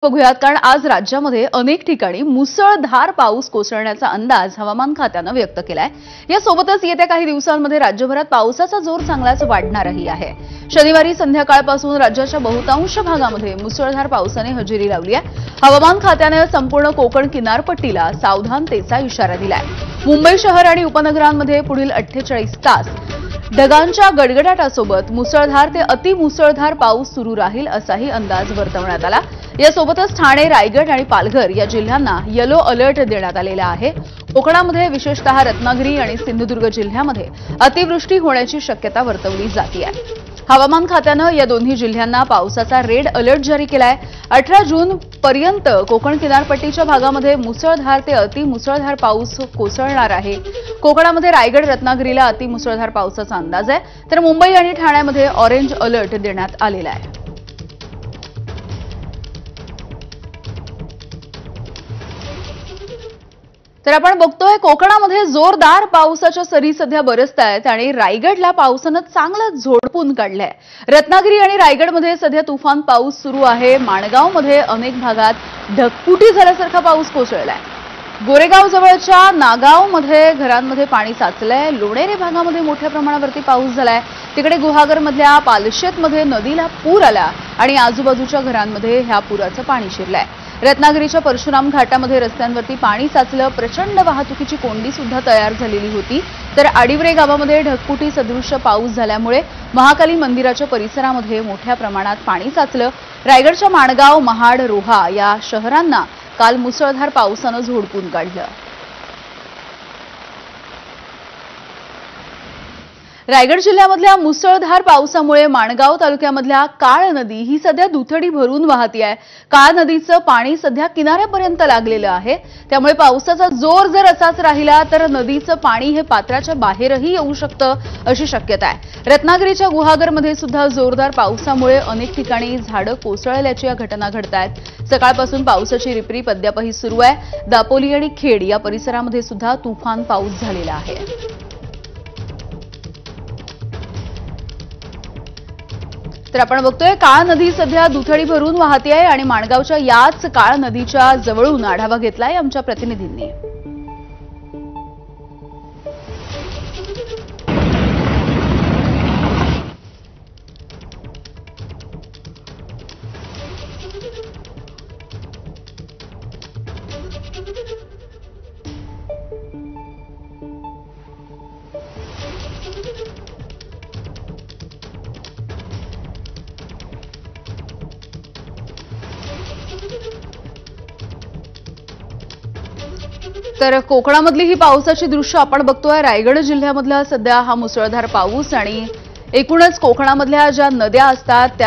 बघूयात, कारण आज राज्यामध्ये अनेक ठिकाणी मुसळधार पाऊस कोसळण्याचा अंदाज हवामान खात्यानं व्यक्त केलाय। यासोबतच येत्या काही दिवसांमध्ये राज्यभरात पावसाचा जोर चांगलाच वाढणारही आहे। शनिवारी संध्याकाळपासून राज्याच्या बहुतांश भागामध्ये मुसळधार पावसाने हजेरी लावली आहे। हवामान खात्याने संपूर्ण कोकण किनारपट्टीला सावधानतेचा इशारा दिलाय। मुंबई शहर आणि उपनगरांमध्ये पुढील 48 तास ढगांच्या गडगडाटासोबत मुसळधार ते अतिमुसळधार पाऊस सुरू राहील असाही अंदाज वर्तवण्यात आला। यासोबतच ठाणे, रायगड आणि पालघर या जिल्ह्यांना येलो अलर्ट देण्यात आलेला आहे। कोकणामध्ये विशेषतः रत्नागिरी आणि सिंधुदुर्ग जिल्ह्यामध्ये अतिवृष्टी होण्याची शक्यता वर्तवली जाते आहे। हवामान खात्यानं या दोन्ही जिल्ह्यांना पावसाचा रेड अलर्ट जारी केलाय। 18 जून पर्यंत कोकण किनारपट्टीच्या भागामध्ये मुसळधार ते अतिमुसळधार पाऊस कोसळणार आहे। कोकणामध्ये रायगड, रत्नागिरीला अतिमुसळधार पावसाचा अंदाज आहे, तर मुंबई आणि ठाण्यामध्ये ऑरेंज अलर्ट देण्यात आलेला आहे। तर आपण बघतोय कोकणामध्ये जोरदार पावसाच्या सरी सध्या बरसतायत आणि रायगडला पावसानं चांगलंच झोडपून काढलंय। रत्नागिरी आणि रायगडमध्ये सध्या तुफान पाऊस सुरू आहे। माणगावमध्ये अनेक भागात ढगफुटी झाल्यासारखा पाऊस कोसळलाय। गोरेगाव जवळच्या नागावमध्ये घरांमध्ये पाणी साचलंय। लोणेरे भागामध्ये मोठ्या प्रमाणावरती पाऊस झालाय। तिकडे गुहागरमधल्या पालशेतमध्ये नदीला पूर आला आणि आजूबाजूच्या घरांमध्ये ह्या पुराचं पाणी शिरलंय। रत्नागिरीच्या परशुराम घाटामध्ये रस्त्यांवरती पाणी साचलं। प्रचंड वाहतुकीची कोंडी सुद्धा तयार झालेली होती। तर आडिवरे गावामध्ये ढगफुटी सदृश्य पाऊस झाल्यामुळे महाकाली मंदिराच्या परिसरामध्ये मोठ्या प्रमाणात पाणी साचलं। रायगडच्या माणगाव, महाड, रोहा या शहरांना काल मुसळधार पावसानं झोडपून काढलं। रायगड जिल्ह्यामधल्या मुसळधार पावसामुळे माणगाव तालुक्यामधल्या काळ नदी ही सध्या दुथडी भरून वाहती आहे। काळ नदीचं पाणी सध्या किनाऱ्यापर्यंत लागलेलं आहे। त्यामुळे पावसाचा जोर जर असाच राहिला तर नदीचं पाणी हे पात्राच्या बाहेरही येऊ शकतं अशी शक्यता आहे। रत्नागिरीच्या गुहागरमध्ये सुद्धा जोरदार पावसामुळे अनेक ठिकाणी झाडं कोसळल्याची या घटना घडतायत। सकाळपासून पावसाची रिपरिप अद्यापही सुरू आहे। दापोली आणि खेड या परिसरामध्ये सुद्धा तुफान पाऊस झालेला आहे। तर आपण बघतोय काळ नदी सध्या दुथडी भरून वाहते आहे आणि माणगावच्या याच काळ नदीच्या जवळून आढावा घेतलाय आमच्या प्रतिनिधींनी। तर कोकणामधली ही पावसाची दृश्य आपण बघतोय। रायगड जिल्ह्यामधला सध्या हा मुसळधार पाऊस आणि एकूणच कोकणामधल्या ज्या नद्या असतात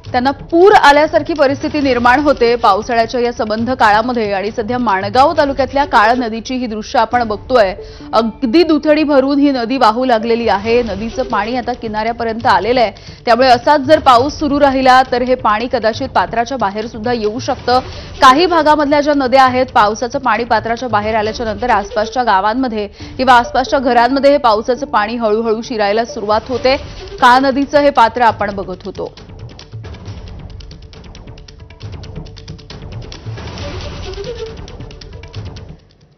त्यांना पूर आल्यासारखी परिस्थिती निर्माण होते पावसाळ्याच्या या संबंध काळामध्ये। आणि सध्या माणगाव तालुक्यातल्या काळ नदीची ही दृश्य आपण बघतोय। अगदी दुथडी भरून ही नदी वाहू लागलेली आहे। नदीचं पाणी आता किनाऱ्यापर्यंत आलेलं आहे। त्यामुळे असाच जर पाऊस सुरू राहिला तर हे पाणी कदाचित पात्राच्या बाहेर सुद्धा येऊ शकतं। काही भागामधल्या ज्या नद्या आहेत पावसाचं पाणी पात्राच्या बाहेर आल्याच्या नंतर आसपासच्या गावांमध्ये किंवा आसपासच्या घरांमध्ये हे पावसाचं पाणी हळूहळू शिरायला सुरुवात होते। काळ नदीचं हे पात्र आपण बघत होतो।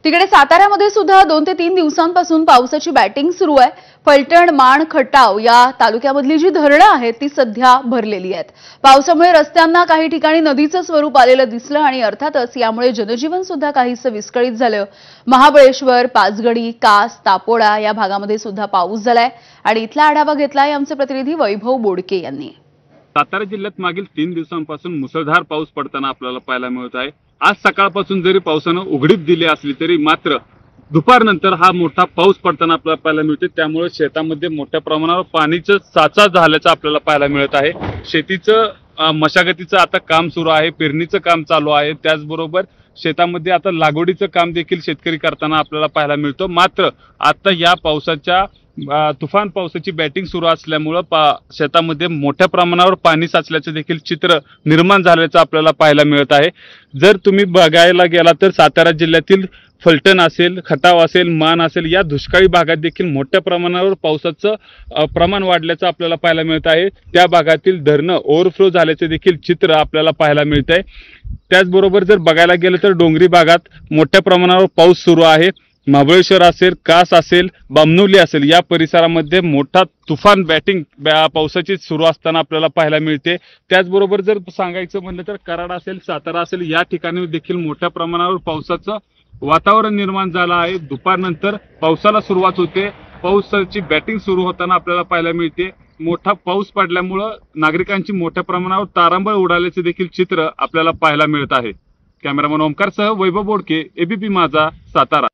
तिकडे साताऱ्यामध्ये सुद्धा 2 ते 3 दिवसांपासून पावसाची बॅटिंग सुरू आहे। फलटण, माण, खटाव या तालुक्यामधली जी धरणं आहेत ती सध्या भरलेली आहेत। पावसामुळे रस्त्यांना काही ठिकाणी नदीचं स्वरूप आलेलं दिसलं आणि अर्थातच यामुळे जनजीवन सुद्धा काहीसं विस्कळीत झालं। महाबळेश्वर, पाचगणी, कास, तापोळा या भागामध्ये सुद्धा पाऊस झालाय आणि इथला आढावा घेतलाय आमचे प्रतिनिधी वैभव बोडके यांनी। सातारा जिल्ह्यात मागील 3 दिवसांपासून मुसळधार पाऊस पडताना आपल्याला पाहायला मिळत आहे। आज सकाळपासून जरी पावसानं उघडीप दिली असली तरी मात्र दुपारनंतर हा मोठा पाऊस पडताना आपल्याला पाहायला मिळते। त्यामुळे शेतामध्ये मोठ्या प्रमाणावर पाणीचं साचा झाल्याचं आपल्याला पाहायला मिळत आहे। शेतीचं मशागतीचं आता काम सुरू आहे, पेरणीचं काम चालू आहे। त्याचबरोबर शेतामध्ये आता लागवडीचं काम देखील शेतकरी करताना आपल्याला पाहायला मिळतं। मात्र आता या पावसाच्या तुफान पावसाची बॅटिंग सुरू असल्यामुळं शेतामध्ये मोठ्या प्रमाणावर पाणी साचल्याचं देखील चित्र निर्माण झाल्याचं आपल्याला पाहायला मिळत आहे। जर तुम्ही बघायला गेला तर सातारा जिल्ह्यातील फलटण असेल, खटाव असेल, मान असेल या दुष्काळी भागात देखील मोठ्या प्रमाणावर पावसाचं प्रमाण वाढल्याचं आपल्याला पाहायला मिळत आहे। त्या भागातील धरणं ओव्हरफ्लो झाल्याचे देखील चित्र आपल्याला पाहायला मिळत आहे। त्याचबरोबर जर बघायला गेलं तर डोंगरी भागात मोठ्या प्रमाणावर पाऊस सुरू आहे। महाबळेश्वर असेल, कास असेल, बामनोली असेल या परिसरामध्ये मोठा तुफान बॅटिंग पावसाची सुरू असताना आपल्याला पाहायला मिळते। त्याचबरोबर जर सांगायचं म्हणलं तर कराड असेल, सातारा असेल या ठिकाणी देखील मोठ्या प्रमाणावर पावसाचं वातावरण निर्माण झालं आहे। दुपारनंतर पावसाला सुरुवात होते। पावसाची बॅटिंग सुरू होताना आपल्याला पाहायला मिळते। मोठा पाऊस पडल्यामुळं नागरिकांची मोठ्या प्रमाणावर तारांबळ उडाल्याचे देखील चित्र आपल्याला पाहायला मिळत आहे। कॅमेरामन ओमकारसह वैभव बोडके, एबीपी माझा, सातारा।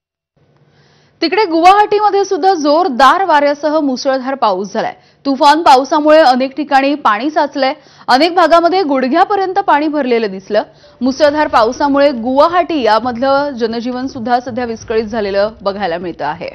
तिकडे गुवाहाटीमध्ये सुद्धा जोरदार वाऱ्यासह मुसळधार पाऊस झालाय। तुफान पावसामुळे अनेक ठिकाणी पाणी साचलंय। अनेक भागामध्ये गुडघ्यापर्यंत पाणी भरलेलं दिसलं। मुसळधार पावसामुळे गुवाहाटी यामधलं जनजीवन सुद्धा सध्या विस्कळीत झालेलं बघायला मिळतं आहे।